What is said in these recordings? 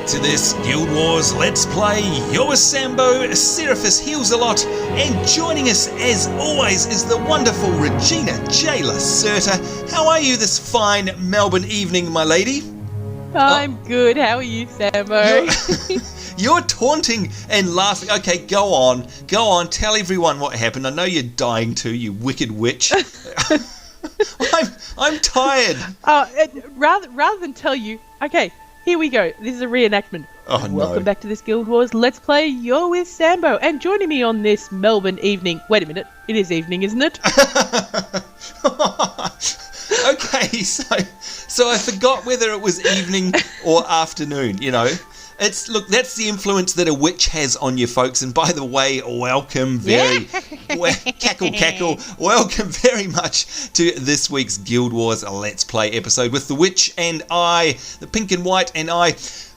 back to this Guild Wars Let's Play. You're with Sambo, Seraphis heals a lot, and joining us as always is the wonderful Regina J. Lacerta. How are you this fine Melbourne evening, my lady? I'm good. How are you, Sambo? You're taunting and laughing. Okay, go on. Tell everyone what happened. I know you're dying to, you wicked witch. I'm tired. Rather than tell you, okay, here we go. This is a reenactment. Oh, Welcome back to this Guild Wars Let's Play. You're with Sambo, and joining me on this Melbourne evening. Wait a minute, it is evening, isn't it? Okay, so I forgot whether it was evening or afternoon. You know, look, that's the influence that a witch has on you, folks. And by the way, welcome cackle. Welcome very much to this week's Guild Wars Let's Play episode with the witch and I, the pink and white and I.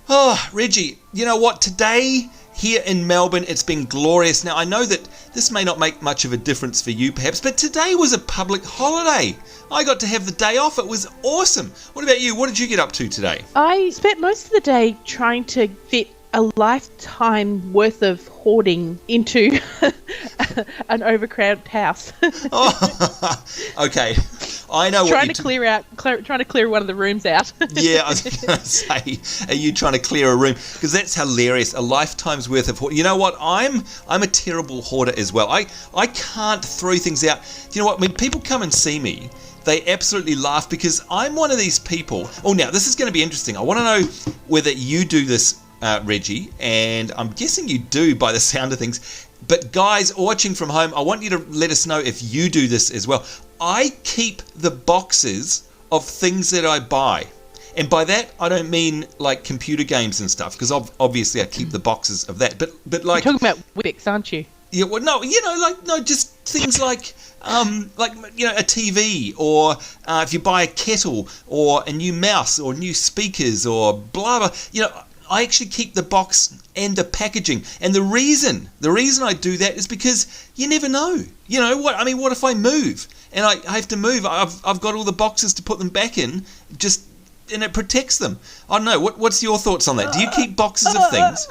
Oh, Reggie, you know what? Today here in Melbourne, it's been glorious. Now, I know that this may not make much of a difference for you, perhaps, but today was a public holiday. I got to have the day off. It was awesome. What about you? What did you get up to today? I spent most of the day trying to fit a lifetime worth of hoarding into an overcrowded house. Oh, okay. I know trying to clear one of the rooms out. Yeah, I was going to say, are you trying to clear a room? Because that's hilarious. A lifetime's worth of hoarding. You know what? I'm a terrible hoarder as well. I can't throw things out. You know what? When people come and see me, they absolutely laugh because I'm one of these people. Oh, now this is going to be interesting. I want to know whether you do this, Reggie, and I'm guessing you do by the sound of things. But guys watching from home, I want you to let us know if you do this as well. I keep the boxes of things that I buy. And by that, I don't mean like computer games and stuff, because obviously I keep the boxes of that. But like... You're talking about Wix, aren't you? Yeah, well, no, just things like a TV, or if you buy a kettle, or a new mouse, or new speakers, or blah, blah, I actually keep the box and the packaging. And the reason I do that is because you never know. You know what? I mean, what if I move and I have to move? I've got all the boxes to put them back in, and it protects them. I don't know. What's your thoughts on that? Do you keep boxes of things?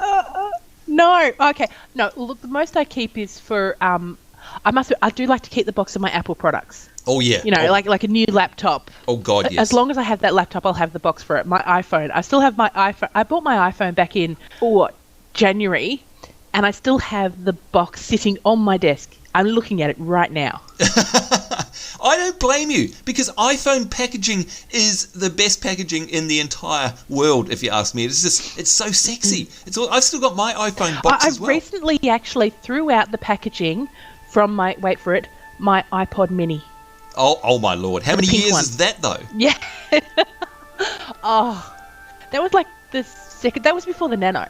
No. Okay. No. Look, the most I keep is for I do like to keep the box of my Apple products. Oh yeah. Like a new laptop. Oh God, yes. As long as I have that laptop, I'll have the box for it. My iPhone. I still have my iPhone. I bought my iPhone back in January, and I still have the box sitting on my desk. I'm looking at it right now. I don't blame you, because iPhone packaging is the best packaging in the entire world, if you ask me. It's so sexy. I've still got my iPhone box as well. I recently actually threw out the packaging from my iPod Mini. Oh my Lord. How many years is that, though? Yeah. That was like that was before the Nano.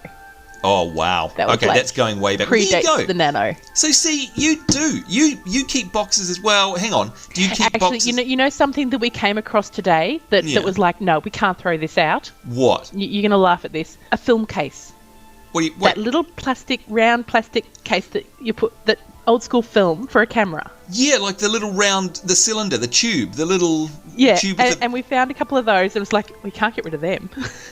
Oh, wow. Okay, that's going way back. Predates there you go. the Nano. So, see, you do. You keep boxes as well. Hang on. Do you keep boxes? Actually, you know something that we came across today that was like, no, we can't throw this out? What? You're going to laugh at this. A film case. That little round plastic case that you put, that old school film for a camera. Yeah, like the little round, the cylinder, the tube, the little tube. And we found a couple of those. It was like, we can't get rid of them.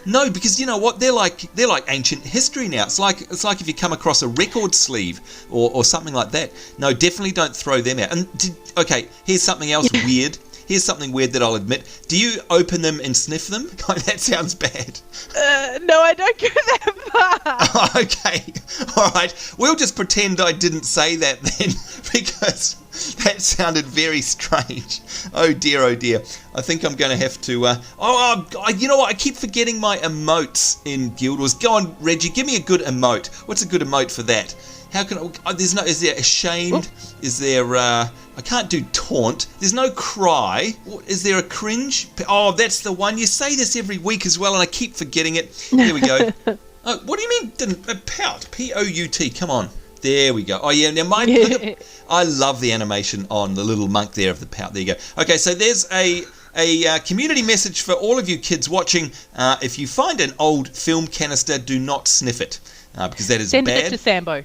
No, because you know what? They're like ancient history now. It's like if you come across a record sleeve or something like that. No, definitely don't throw them out. And okay, here's something else weird. Here's something weird that I'll admit. Do you open them and sniff them? That sounds bad. No, I don't go that far. Okay. All right. We'll just pretend I didn't say that then, because that sounded very strange. Oh dear. I think I'm going to have to... you know what? I keep forgetting my emotes in Guild Wars. Go on, Reggie. Give me a good emote. What's a good emote for that? How can is there ashamed? Ooh. Is there I can't do taunt. There's no cry. Is there a cringe? Oh, that's the one. You say this every week as well, and I keep forgetting it. Here we go. Oh, what do you mean pout? P-O-U-T. Come on. There we go. Oh yeah. Now mine. I love the animation on the little monk there of the pout. There you go. Okay, so there's a community message for all of you kids watching. If you find an old film canister, do not sniff it. because that is Send bad. it to Sambo.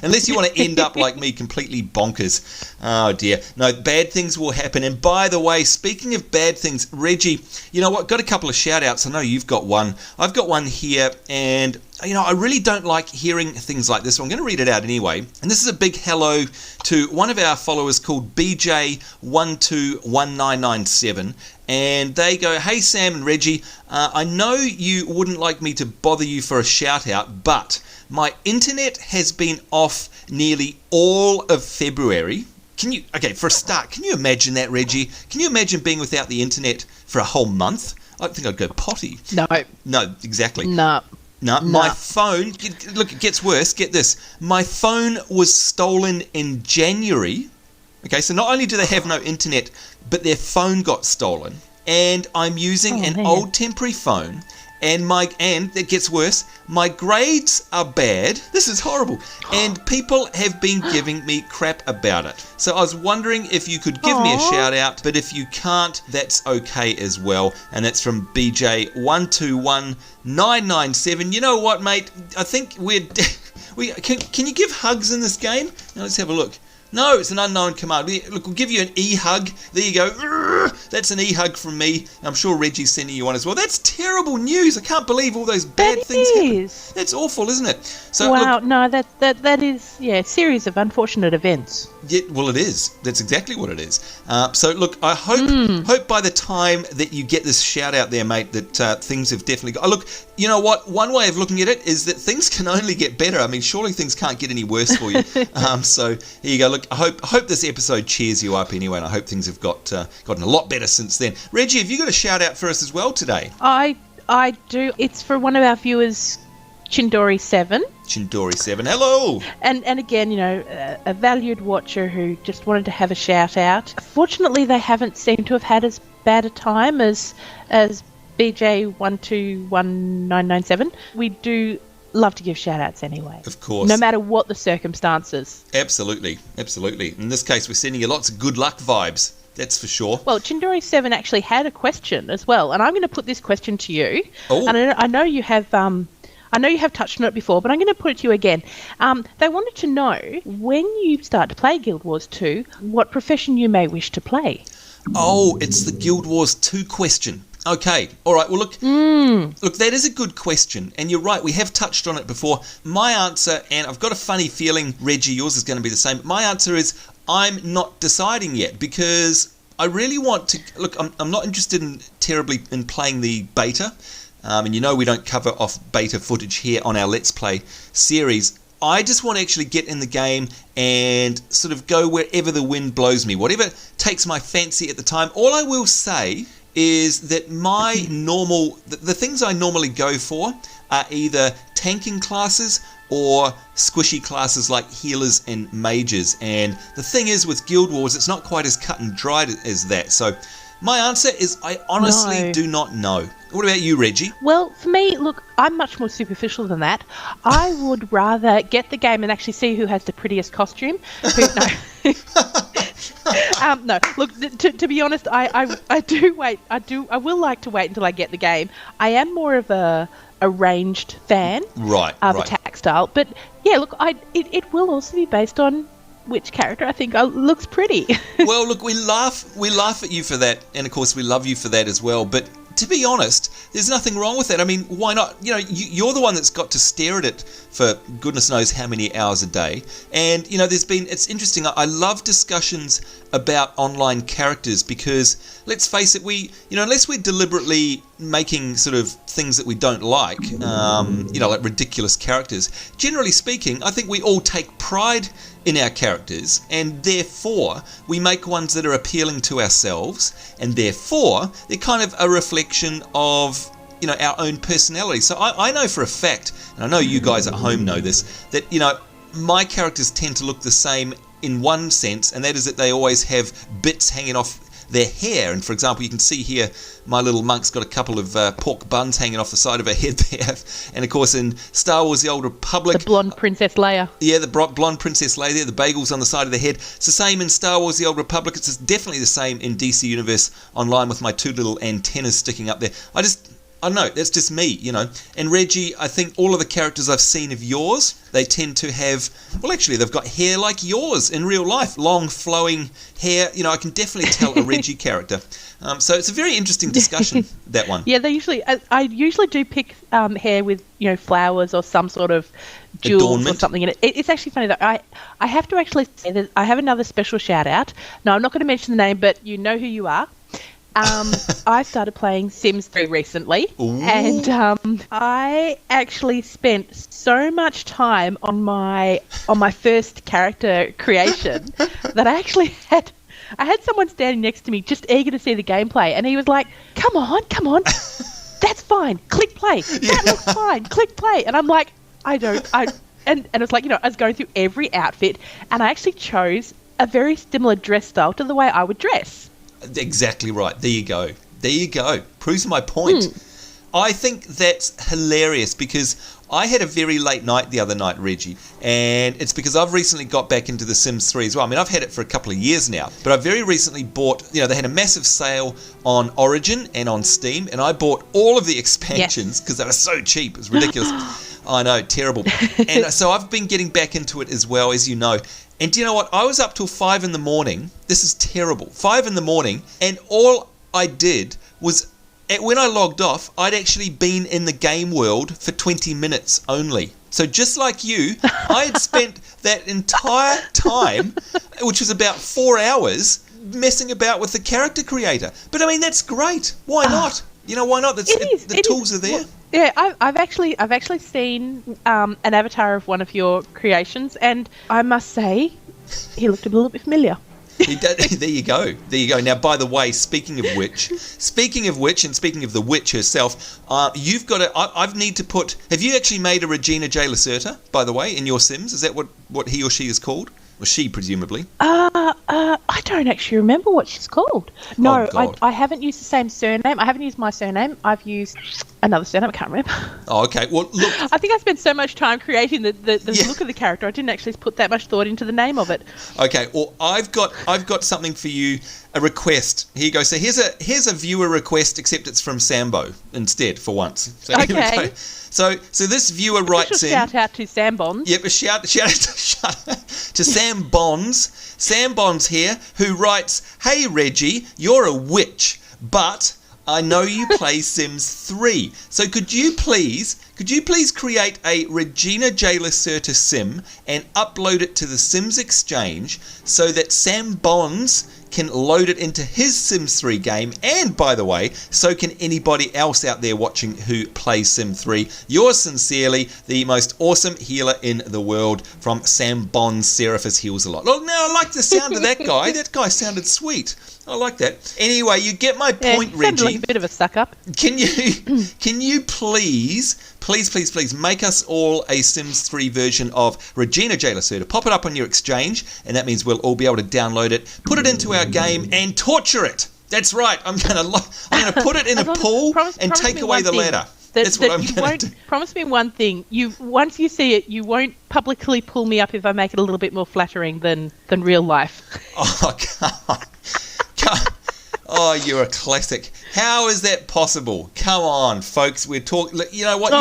Unless you want to end up like me, completely bonkers. Oh dear. No, bad things will happen. And by the way, speaking of bad things, Reggie, you know what? Got a couple of shout outs. I know you've got one. I've got one here, and you know, I really don't like hearing things like this, so I'm going to read it out anyway. And this is a big hello to one of our followers called BJ121997. And they go, "Hey Sam and Reggie, I know you wouldn't like me to bother you for a shout out, but my internet has been off nearly all of February." Okay, for a start, can you imagine that, Reggie? Can you imagine being without the internet for a whole month? I think I'd go potty. No. No, exactly. No. No, my phone, look, it gets worse. Get this. My phone was stolen in January. Okay, so not only do they have no internet, but their phone got stolen. And I'm using an old temporary phone. And it gets worse. My grades are bad. This is horrible. And people have been giving me crap about it. So I was wondering if you could give me a shout out. But if you can't, that's okay as well. And that's from BJ121997. You know what, mate? I think can you give hugs in this game? Now let's have a look. No, it's an unknown command. Look, we'll give you an e-hug. There you go. That's an e-hug from me. I'm sure Reggie's sending you one as well. That's terrible news. I can't believe all those bad things happen. That's awful, isn't it? So, wow, no, that is, a series of unfortunate events. Yeah, well, it is. That's exactly what it is. So, look, I hope by the time that you get this shout out there, mate, that things have definitely got... Look, you know what? One way of looking at it is that things can only get better. I mean, surely things can't get any worse for you. So, here you go. Look, I hope this episode cheers you up anyway, and I hope things have gotten a lot better since then. Reggie, have you got a shout out for us as well today? I do. It's for one of our viewers, Chindori7. Chindori7, hello! And again, a valued watcher who just wanted to have a shout out. Fortunately, they haven't seemed to have had as bad a time as BJ121997. We do love to give shout outs anyway. Of course. No matter what the circumstances. Absolutely. In this case, we're sending you lots of good luck vibes. That's for sure. Well, Chindori7 actually had a question as well, and I'm going to put this question to you. Oh. And I know you have touched on it before, but I'm going to put it to you again. They wanted to know, when you start to play Guild Wars 2, what profession you may wish to play. Oh, it's the Guild Wars 2 question. Okay, all right, well, look, that is a good question, and you're right, we have touched on it before. My answer, and I've got a funny feeling, Reggie, yours is going to be the same, but my answer is I'm not deciding yet, because I really want to... Look, I'm not interested terribly in playing the beta, and you know we don't cover off beta footage here on our Let's Play series. I just want to actually get in the game and sort of go wherever the wind blows me, whatever takes my fancy at the time. All I will say is that the things I normally go for are either tanking classes or squishy classes like healers and mages. And the thing is, with Guild Wars, it's not quite as cut and dried as that. So my answer is I honestly do not know. What about you, Reggie? Well, for me, look, I'm much more superficial than that. I would rather get the game and actually see who has the prettiest costume. No, look, to be honest, I will like to wait until I get the game. I am more of a ranged fan of attack style. But yeah, look, it will also be based on which character I think looks pretty. Well, look, we laugh at you for that, and of course we love you for that as well, but to be honest, there's nothing wrong with that. I mean, why not? You're the one that's got to stare at it for goodness knows how many hours a day. And, it's interesting. I love discussions about online characters because, let's face it, unless we're deliberately making sort of things that we don't like, like ridiculous characters, generally speaking, I think we all take pride in our characters, and therefore we make ones that are appealing to ourselves, and therefore they're kind of a reflection of our own personality. So I know for a fact, and I know you guys at home know this, that my characters tend to look the same in one sense, and that is that they always have bits hanging off their hair. And for example, you can see here my little monk's got a couple of pork buns hanging off the side of her head there. And of course in Star Wars The Old Republic, the blonde Princess Leia. Yeah, the blonde Princess Leia there, the bagels on the side of the head. It's the same in Star Wars The Old Republic. It's definitely the same in DC Universe Online with my two little antennas sticking up there. I don't know, that's just me, you know. And Reggie, I think all of the characters I've seen of yours, they tend to have, well, actually, they've got hair like yours in real life, long flowing hair. You know, I can definitely tell a Reggie character. So it's a very interesting discussion, that one. Yeah, I usually do pick hair with, you know, flowers or some sort of jewels adornment. Or something in it. It's actually funny, though. I have to actually say that I have another special shout out. No, I'm not going to mention the name, but you know who you are. I started playing Sims 3 recently. Ooh. And I actually spent so much time on my first character creation that I actually had someone standing next to me just eager to see the gameplay, and he was like, come on, that's fine, click play, that looks fine, click play. And I'm like, and it was like, you know, I was going through every outfit, and I actually chose a very similar dress style to the way I would dress. Exactly right. There you go. Proves my point. I think that's hilarious because I had a very late night the other night, Reggie, and it's because I've recently got back into The Sims 3 as well. I mean, I've had it for a couple of years now, but I very recently bought, you know, they had a massive sale on Origin and on Steam, and I bought all of the expansions because they were so cheap. It was ridiculous. I know, terrible. And so I've been getting back into it as well, as you know. And do you know what? I was up till 5 in the morning. This is terrible. 5 in the morning, and all I did was, when I logged off, I'd actually been in the game world for 20 minutes only. So just like you, I had spent that entire time, which was about 4 hours, messing about with the character creator. But I mean, that's great. Why not? You know, why not? The tools are there. Well, yeah, I've actually seen an avatar of one of your creations, and I must say, he looked a little bit familiar. There you go. Now, by the way, speaking of which, and speaking of the witch herself, you've got to. I need to put. Have you actually made a Regina J. Lacerta, by the way, in your Sims? Is that what he or she is called? Or she, presumably. I don't actually remember what she's called. No, God. I haven't used the same surname. I haven't used my surname. I've used another surname. I can't remember. Oh, okay. Well, look. I think I spent so much time creating the look of the character, I didn't actually put that much thought into the name of it. Okay. Well, I've got something for you. A request. Here you go. So here's a viewer request, except it's from Sambo instead for once. So here we go. So this viewer writes in. Shout out to Sambonz. Yep, a shout out to Sambonz. Sambonz here, who writes, "Hey Reggie, you're a witch, but I know you play Sims 3. So could you please create a Regina J. Lacerta sim and upload it to the Sims Exchange so that Sambonz can load it into his Sims 3 game, and by the way, so can anybody else out there watching who plays Sim 3. Yours sincerely, the most awesome healer in the world, from Sambonz. Seraphis heals a lot." Look, now I like the sound of that guy. That guy sounded sweet. I like that. Anyway, you get my point, Reggie. Like a bit of a suck up. Can you please make us all a Sims 3 version of Regina J. Lacerta? Pop it up on your exchange, and that means we'll all be able to download it, put it into our game, and torture it. That's right. I'm gonna put it in a pool and take away the ladder. That's what I'm going to do. Promise me one thing. Once you see it, you won't publicly pull me up if I make it a little bit more flattering than real life. Oh, God. Oh, you're a classic. How is that possible? Come on, folks. We're talking. You know what?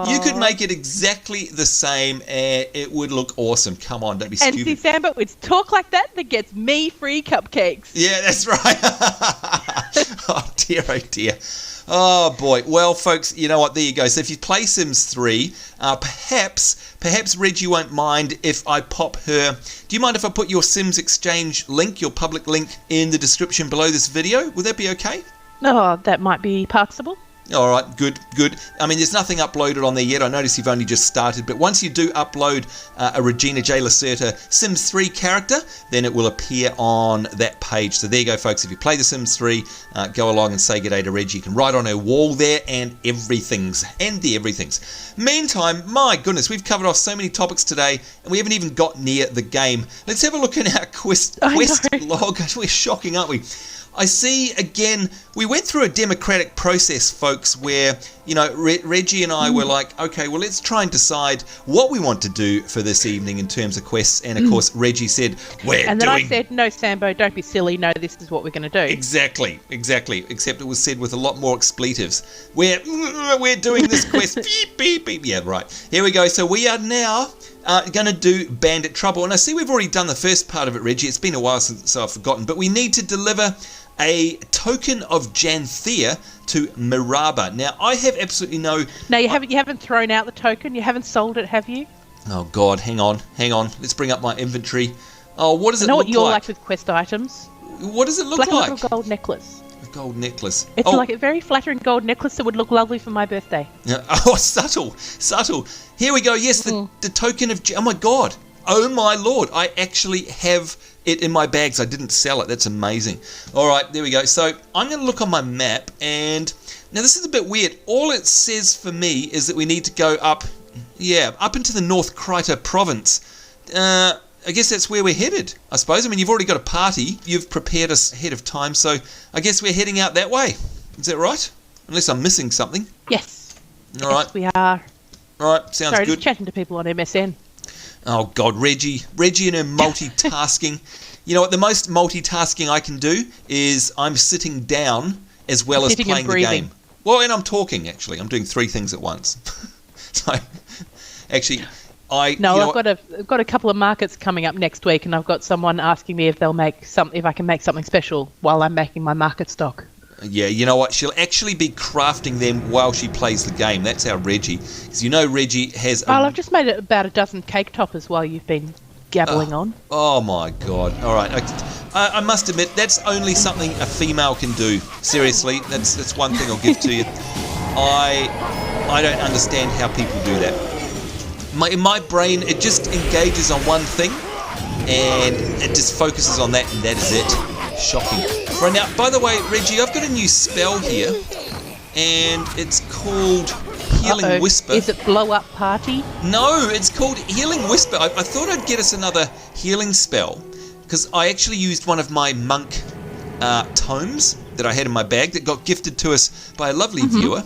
You could make it exactly the same, and it would look awesome. Come on, don't be stupid. And see, Sambo, it's talk like that gets me free cupcakes. Yeah, that's right. Oh dear, oh dear. Oh boy. Well, folks, you know what? There you go. So if you play Sims 3, perhaps Reggie won't mind if I pop her. Do you mind if I put your Sims Exchange link, your public link, in the description below this video? Would that be okay? Oh, that might be possible. All right, good. I mean, there's nothing uploaded on there yet. I notice you've only just started, but once you do upload a Regina J. Lacerta Sims 3 character, then it will appear on that page. So there you go, folks. If you play The Sims 3, go along and say g'day to Reggie. You can write on her wall there, and the everythings. Meantime, my goodness, we've covered off so many topics today, and we haven't even got near the game. Let's have a look at our quest log. We're shocking, aren't we? I see, again, we went through a democratic process, folks, where, Reggie and I were like, okay, well, let's try and decide what we want to do for this evening in terms of quests. And, of course, Reggie said, And then I said, no, Sambo, don't be silly. No, this is what we're going to do. Exactly. Except it was said with a lot more expletives. We're doing this quest. Beep, beep, beep. Yeah, right. Here we go. So we are now going to do Bandit Trouble. And I see we've already done the first part of it, Reggie. It's been a while since I've forgotten. But we need to deliver a Token of Janthir to Miraba. Now, I have absolutely no... No, you haven't thrown out the token? You haven't sold it, have you? Oh, God, hang on. Let's bring up my inventory. Oh, what does it look like? I know what you're like with quest items. What does it look like? It's like a little gold necklace. A gold necklace. It's like a very flattering gold necklace that would look lovely for my birthday. Yeah. Oh, subtle. Here we go. Yes, the Token of... Oh, my God. Oh, my Lord. I actually have it in my bags. I didn't sell it. That's amazing. All right, there we go. So I'm going to look on my map, and now this is a bit weird. All it says for me is that we need to go up into the North Kryta Province. I guess that's where we're headed, I suppose. I mean, you've already got a party. You've prepared us ahead of time, so I guess we're heading out that way. Is that right? Unless I'm missing something. Yes. All right. Yes, we are. All right, sounds good. Just chatting to people on MSN. Oh, God, Reggie and her multitasking. You know what, the most multitasking I can do is I'm sitting down as well as playing the game. Well, and I'm talking, actually. I'm doing 3 things at once. So, actually, I've got a couple of markets coming up next week, and I've got someone asking me if I can make something special while I'm making my market stock. Yeah, you know what? She'll actually be crafting them while she plays the game. That's our Reggie. Because you know Reggie has... I've just made about a dozen cake toppers while you've been gabbling on. Oh, my God. All right. I must admit, that's only something a female can do. Seriously, that's one thing I'll give to you. I don't understand how people do that. In my brain, it just engages on one thing, and it just focuses on that, and that is it. Shocking. Right now, by the way, Reggie, I've got a new spell here, and it's called Healing Whisper. Is it Blow Up Party? No, it's called Healing Whisper. I thought I'd get us another healing spell, because I actually used one of my monk tomes that I had in my bag that got gifted to us by a lovely viewer,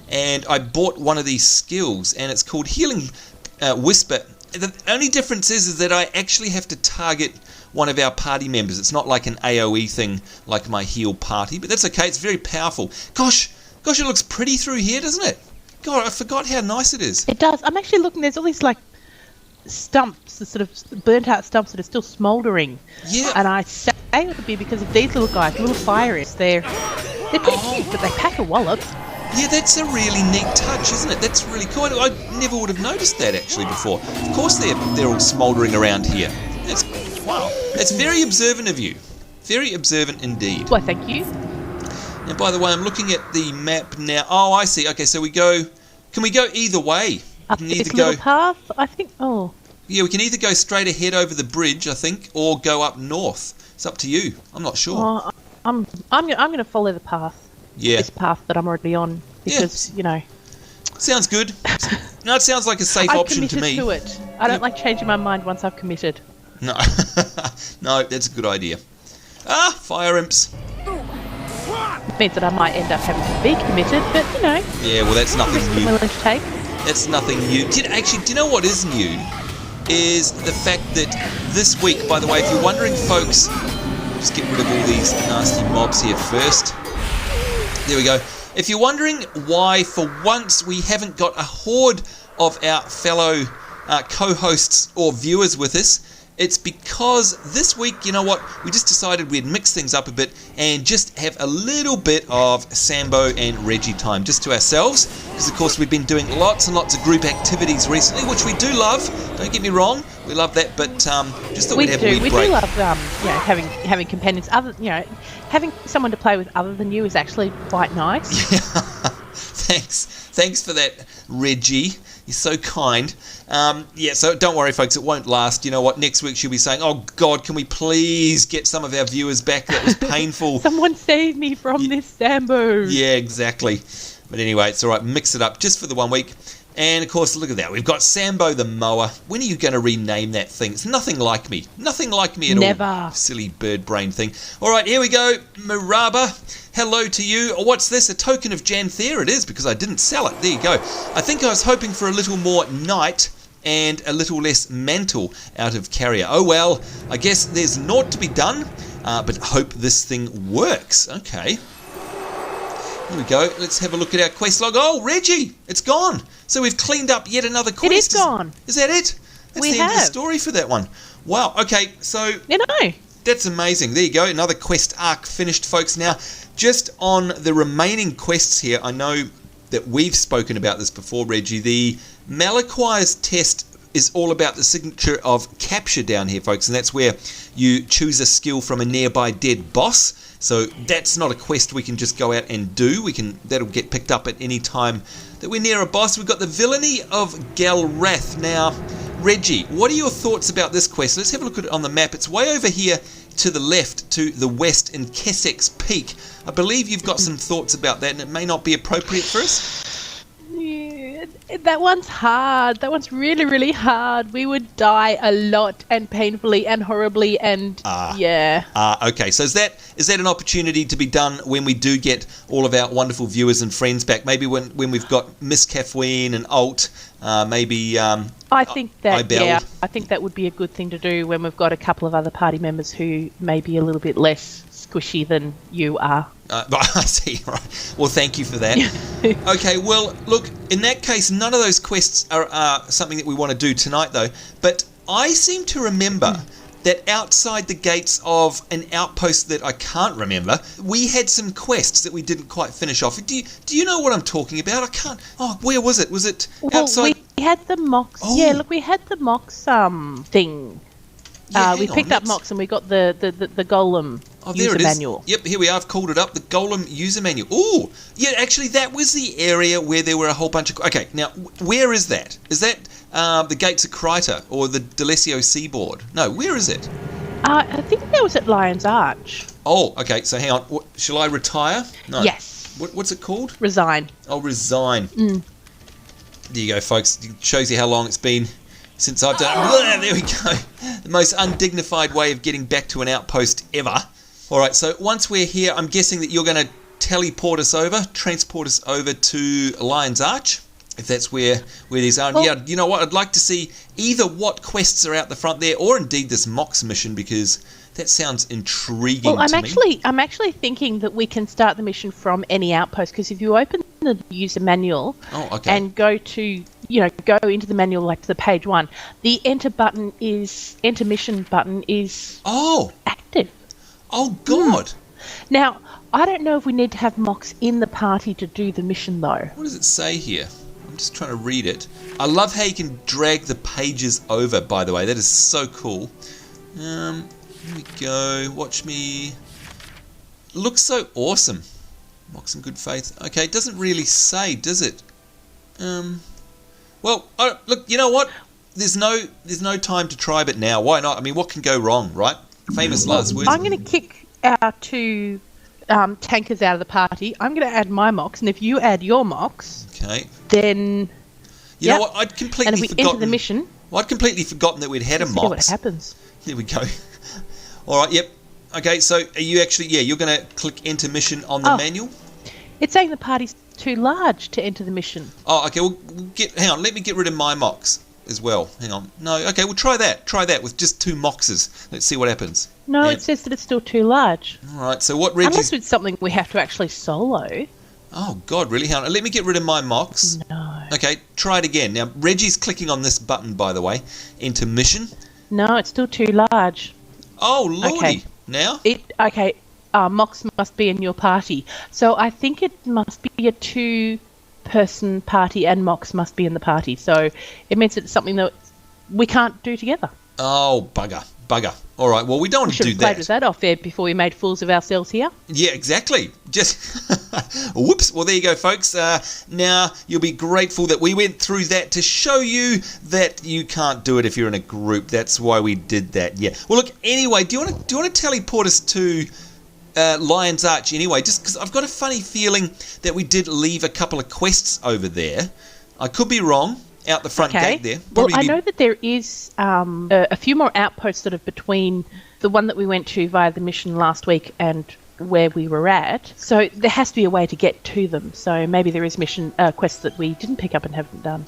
and I bought one of these skills, and it's called Healing Whisper. The only difference is that I actually have to target one of our party members. It's not like an AoE thing like my heal party, but that's okay. It's very powerful. Gosh, it looks pretty through here, doesn't it? God, I forgot how nice it is. It does. I'm actually looking. There's all these like stumps, the sort of burnt out stumps that are still smouldering. Yeah. And I say it would be because of these little guys, little fire ants. They're pretty cute, but they pack a wallop. Yeah, that's a really neat touch, isn't it? That's really cool. I never would have noticed that actually before. Of course they're all smouldering around here. Wow. That's very observant of you. Very observant indeed. Why, thank you. Now, by the way, I'm looking at the map now. Oh, I see. Okay, so can we go either way? Up this little path, I think. Oh. Yeah, we can either go straight ahead over the bridge, I think, or go up north. It's up to you. I'm not sure. Well, I'm going to follow the path. Yeah. This path that I'm already on, because Sounds good. No, it sounds like a safe option to me. I've committed to it. I don't like changing my mind once I've committed. No, no, that's a good idea. Fire imps. It means that I might end up having to be committed, but Yeah, well, that's nothing new. I'm willing to take. That's nothing new. Do you know what is new? Is the fact that this week, by the way, if you're wondering, folks, just get rid of all these nasty mobs here first. There we go. If you're wondering why, for once, we haven't got a horde of our fellow co-hosts or viewers with us, it's because this week, you know what, we just decided we'd mix things up a bit and just have a little bit of Sambo and Reggie time just to ourselves, because of course we've been doing lots and lots of group activities recently, which we do love, don't get me wrong, we love that, but just thought we'd have a wee break. We do love having companions, having someone to play with other than you is actually quite nice. Yeah. Thanks for that, Reggie. You're so kind. So don't worry, folks. It won't last. You know what? Next week she'll be saying, "Oh God, can we please get some of our viewers back? That was painful. Someone save me from this Sambo." Yeah, exactly. But anyway, it's all right. Mix it up just for the 1 week. And, of course, look at that. We've got Sambo the mower. When are you going to rename that thing? It's nothing like me. Nothing like me at all. Never. Silly bird brain thing. All right, here we go. Miraba, hello to you. Oh, what's this? A token of Janthir? It is, because I didn't sell it. There you go. I think I was hoping for a little more knight and a little less mantle out of carrier. Oh, well, I guess there's naught to be done, but hope this thing works. Okay. Here we go. Let's have a look at our quest log. Oh, Reggie, it's gone. So we've cleaned up yet another quest. It is gone. Is that it? That's the end of the story for that one. Wow. Okay, so that's amazing. There you go. Another quest arc finished, folks. Now, just on the remaining quests here, I know that we've spoken about this before, Reggie. The Malachi's test is all about the signature of capture down here, folks, and that's where you choose a skill from a nearby dead boss. So that's not a quest we can just go out and do. That'll get picked up at any time that we're near a boss. We've got the Villainy of Galrath. Now, Reggie, what are your thoughts about this quest? Let's have a look at it on the map. It's way over here to the left, to the west in Kessex Peak. I believe you've got some thoughts about that, and it may not be appropriate for us. Yeah, that one's hard. That one's really, really hard. We would die a lot and painfully and horribly and okay, so is that an opportunity to be done when we do get all of our wonderful viewers and friends back? Maybe when we've got Miss Kathleen and Alt, maybe I think that Ibel. I think that would be a good thing to do when we've got a couple of other party members who may be a little bit less squishy than you are. I see, right. Well, thank you for that. Okay, well, look, in that case, none of those quests are something that we want to do tonight, though. But I seem to remember that outside the gates of an outpost that I can't remember, we had some quests that we didn't quite finish off. Do you know what I'm talking about? I can't... Oh, where was it? Was it outside? We had the Mox... Oh. Yeah, look, we had the Mox thing. Yeah, we picked up Mox and we got the Golem user manual. Yep, here we are. I've called it up. The Golem user manual. Ooh, yeah, actually, that was the area where there were a whole bunch of... Okay, now, where is that? Is that the Gates of Kryta or the D'Alessio Seaboard? No, where is it? I think that was at Lion's Arch. Oh, okay, so hang on. Shall I retire? No. Yes. What's it called? Resign. Oh, resign. There you go, folks. It shows you how long it's been since I've done... There we go. The most undignified way of getting back to an outpost ever. All right, so once we're here, I'm guessing that you're going to transport us over to Lion's Arch, if that's where these are. And yeah, you know what? I'd like to see either what quests are out the front there, or indeed this Mox mission, because that sounds intriguing to me. I'm actually thinking that we can start the mission from any outpost, because if you open the user manual and go into the manual, like to the page 1, the enter mission button is active. Oh, God. Now, I don't know if we need to have Mox in the party to do the mission, though. What does it say here? I'm just trying to read it. I love how you can drag the pages over, by the way. That is so cool. Here we go. Watch me. Looks so awesome. Mox in good faith. Okay, it doesn't really say, does it? Well, look, you know what? There's no time to try but now. Why not? I mean, what can go wrong, right? Famous last words. I'm going to kick our two tankers out of the party. I'm going to add my Mox, and if you add your Mox, then... You know what? I'd completely and if we enter the mission... Well, I'd completely forgotten that we'd had a Mox. See what happens. There we go. All right, yep. Okay, so are you actually... Yeah, you're going to click enter mission on the manual? It's saying the party's too large to enter the mission. Oh, okay. Well, hang on. Let me get rid of my Mox as well. Hang on. No, okay. We'll try that. Try that with just 2 Moxes. Let's see what happens. No, it says that it's still too large. All right. So what Reggie's... Unless it's something we have to actually solo. Oh, God, really? Hang on. Let me get rid of my Mox. No. Okay, try it again. Now, Reggie's clicking on this button, by the way. Enter mission. No, it's still too large. Oh, lordy. Okay. Now? Mox must be in your party. So I think it must be a 2-person party and Mox must be in the party. So it means it's something that we can't do together. Oh, bugger. All right, well, we don't want to do that. We should have played with that off air before we made fools of ourselves here. Yeah, exactly. Just, whoops. Well, there you go, folks. Now, you'll be grateful that we went through that to show you that you can't do it if you're in a group. That's why we did that, yeah. Well, look, anyway, do you want to teleport us to Lion's Arch anyway? Just because I've got a funny feeling that we did leave a couple of quests over there I could be wrong. Out the front gate there. Well, I know that there is a few more outposts sort of between the one that we went to via the mission last week and where we were at. So there has to be a way to get to them. So maybe there is mission quests that we didn't pick up and haven't done.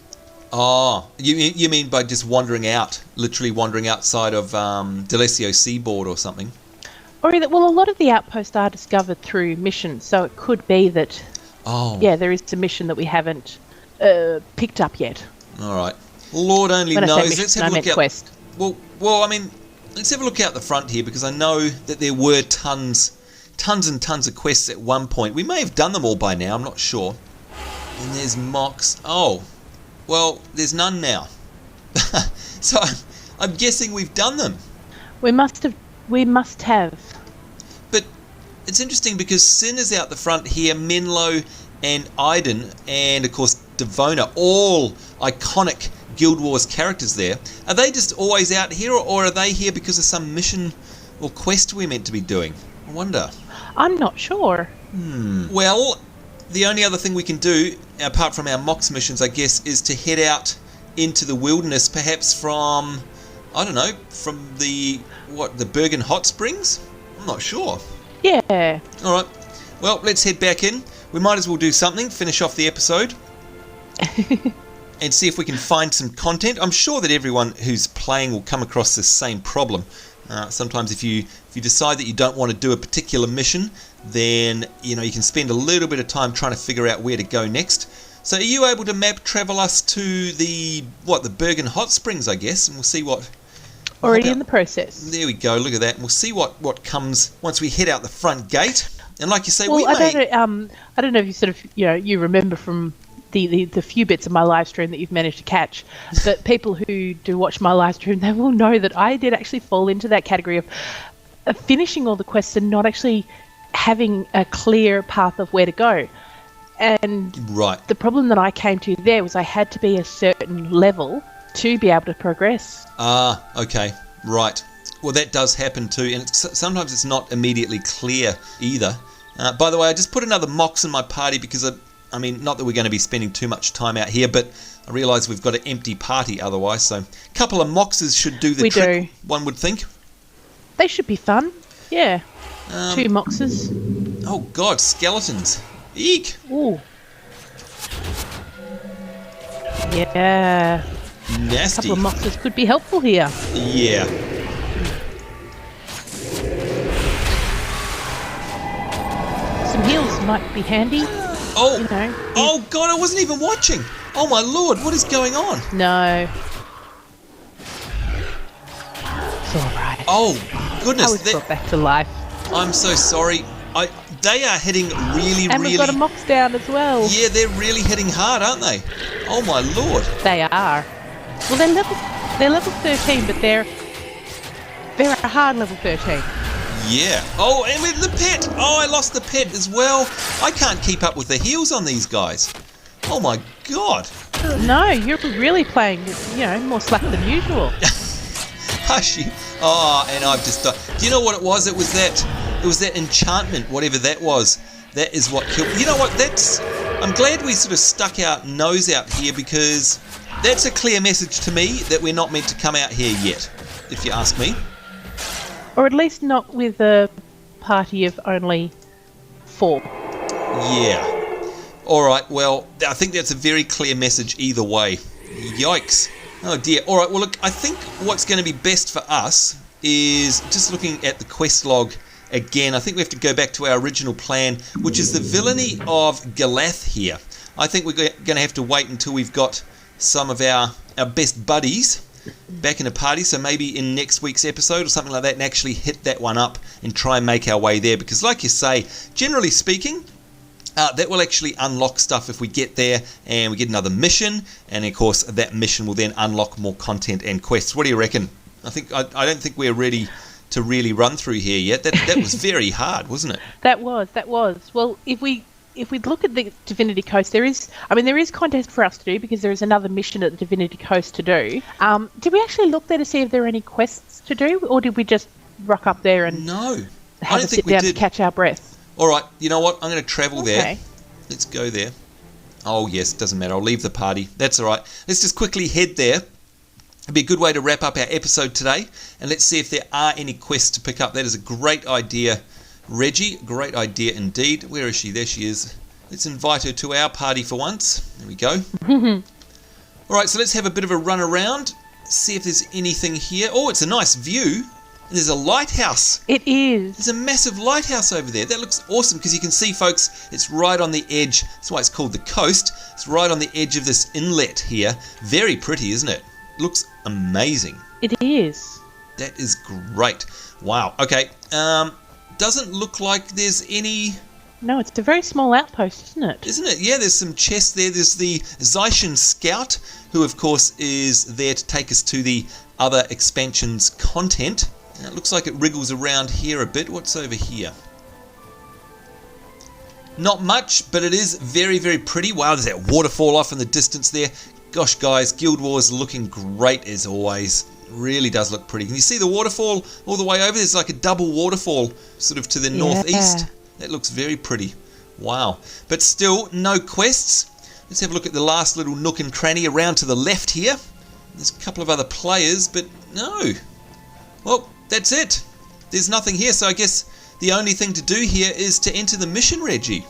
Oh, you mean by just wandering out, literally wandering outside of D'Alessio Seaboard or something? Or either, well, a lot of the outposts are discovered through missions, so it could be that, there is a mission that we haven't picked up yet. All right. Lord only when knows. I say mission, Let's have a look out. Quest. Well, I mean, let's have a look out the front here because I know that there were tons and tons of quests at one point. We may have done them all by now. I'm not sure. And there's mocks. Oh, well, there's none now. So I'm guessing we've done them. We must have. But it's interesting because Sin is out the front here, Menlo and Iden, and of course Devona, all iconic Guild Wars characters there. Are they just always out here, or are they here because of some mission or quest we're meant to be doing? I wonder. I'm not sure. Well, the only other thing we can do, apart from our Mox missions, I guess, is to head out into the wilderness, perhaps from, I don't know, from the Bergen Hot Springs? I'm not sure. Yeah. All right. Well, let's head back in. We might as well do something, finish off the episode, and see if we can find some content. I'm sure that everyone who's playing will come across this same problem. Sometimes if you decide that you don't want to do a particular mission, then you can spend a little bit of time trying to figure out where to go next. So are you able to map travel us to the Bergen Hot Springs, I guess, and we'll see what... Already in the process. There we go, look at that. And we'll see what comes once we head out the front gate. And like you say, I don't know if you sort of, you remember from the few bits of my live stream that you've managed to catch, but people who do watch my live stream, they will know that I did actually fall into that category of finishing all the quests and not actually having a clear path of where to go. And the problem that I came to there was I had to be a certain level to be able to progress. Okay, right. Well, that does happen too, and sometimes it's not immediately clear either. By the way, I just put another Mox in my party because, I mean, not that we're going to be spending too much time out here, but I realise we've got an empty party otherwise, so a couple of Moxes should do the trick, one would think. They should be fun, yeah. 2 Moxes. Oh, God, skeletons. Eek! Ooh. Yeah. Nasty. A couple of Moxes could be helpful here. Yeah. Some heals might be handy. Oh, oh God, I wasn't even watching. Oh my Lord, what is going on? No. It's all right. Oh, goodness. I was brought back to life. I'm so sorry. They are hitting really... And we've got a Mox down as well. Yeah, they're really hitting hard, aren't they? Oh my Lord. They are. Well, they're level 13, but they're a hard level 13. Yeah. Oh, and with the pet. Oh, I lost the pet as well. I can't keep up with the heals on these guys. Oh my God. No, you're really playing, more slack than usual. Hush you. Oh, and I've just... Do you know what it was? It was that enchantment, whatever that was. That is what killed... You know what? I'm glad we sort of stuck our nose out here because that's a clear message to me that we're not meant to come out here yet, if you ask me. Or at least not with a party of only 4. Yeah. All right, well, I think that's a very clear message either way. Yikes. Oh dear. All right, well, look, I think what's going to be best for us is just looking at the quest log again. I think we have to go back to our original plan, which is the villainy of Galath here. I think we're going to have to wait until we've got some of our best buddies back in a party, so maybe in next week's episode or something like that, and actually hit that one up and try and make our way there, because like you say, generally speaking, that will actually unlock stuff if we get there and we get another mission, and of course that mission will then unlock more content and quests. What do you reckon? I don't think we're ready to really run through here yet. That was very hard, wasn't it? That was. Well, if we look at the Divinity Coast, there is content for us to do because there is another mission at the Divinity Coast to do. Did we actually look there to see if there are any quests to do, or did we just rock up there and have a sit down to catch our breath? All right, you know what? I'm going to travel there. Let's go there. Oh, yes, doesn't matter. I'll leave the party. That's all right. Let's just quickly head there. It'd be a good way to wrap up our episode today. And let's see if there are any quests to pick up. That is a great idea, Reggie. Great idea indeed. Where is she? There she is. Let's invite her to our party for once. There we go. All right, so let's have a bit of a run around. See if there's anything here. Oh, it's a nice view. There's a lighthouse. It is. There's a massive lighthouse over there. That looks awesome because you can see, folks, it's right on the edge. That's why it's called the coast. It's right on the edge of this inlet here. Very pretty, isn't it? Looks amazing. It is. That is great. Wow. Okay. Doesn't look like there's any... No, it's a very small outpost, isn't it? Isn't it? Yeah, there's some chests there. There's the Zaishan Scout, who, of course, is there to take us to the other expansion's content. It looks like it wriggles around here a bit. What's over here? Not much, but it is very, very pretty. Wow, there's that waterfall off in the distance there. Gosh, guys, Guild Wars looking great as always. Really does look pretty. Can you see the waterfall all the way over? There's like a double waterfall sort of to the northeast. That looks very pretty. Wow. But still, no quests. Let's have a look at the last little nook and cranny around to the left here. There's a couple of other players, but no. Well, that's it. There's nothing here, so I guess the only thing to do here is to enter the mission, Reggie.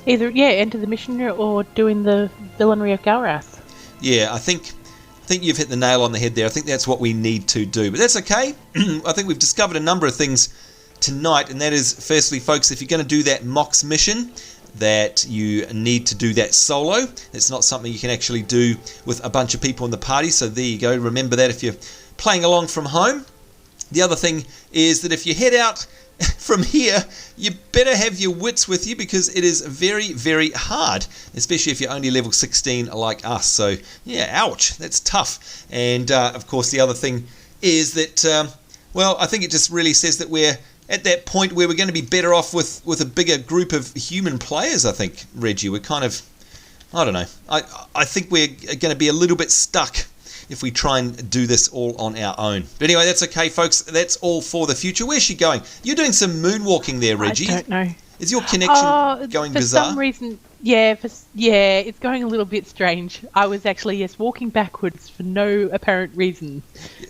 Either, enter the mission or doing the villainy of Galrath. Yeah, I think you've hit the nail on the head there. I think that's what we need to do. But that's okay. I think we've discovered a number of things tonight, and that is, firstly, folks, if you're going to do that Mox mission, that you need to do that solo. It's not something you can actually do with a bunch of people in the party, so there you go. Remember that if you're playing along from home. The other thing is that if you head out from here, you better have your wits with you because it is very, very hard, especially if you're only level 16 like us. So, yeah, ouch, that's tough. And, of course, the other thing is that, well, I think it just really says that we're at that point where we're going to be better off with a bigger group of human players, I think, Reggie. We're kind of, I don't know, I think we're going to be a little bit stuck if we try and do this all on our own. But anyway, that's okay, folks. That's all for the future. Where's she going? You're doing some moonwalking there, Reggie. I don't know. Is your connection going bizarre? For some reason, it's going a little bit strange. I was actually, walking backwards for no apparent reason.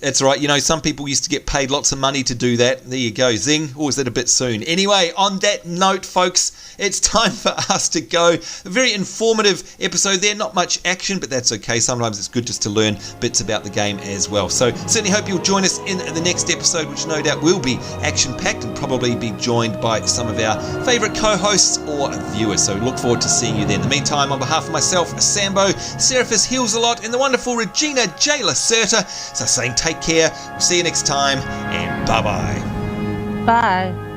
That's right. You know, some people used to get paid lots of money to do that. There you go. Zing. Or is that a bit soon? Anyway, on that note, folks, it's time for us to go. A very informative episode there. Not much action, but that's okay. Sometimes it's good just to learn bits about the game as well. So certainly hope you'll join us in the next episode, which no doubt will be action-packed and probably be joined by some of our favourite co-hosts or viewers. So look forward to seeing you then. In the meantime, on behalf of myself, Sambo, Seraphis Heals a Lot, and the wonderful Regina J. Lacerta, so saying take care, we'll see you next time, and bye-bye. Bye.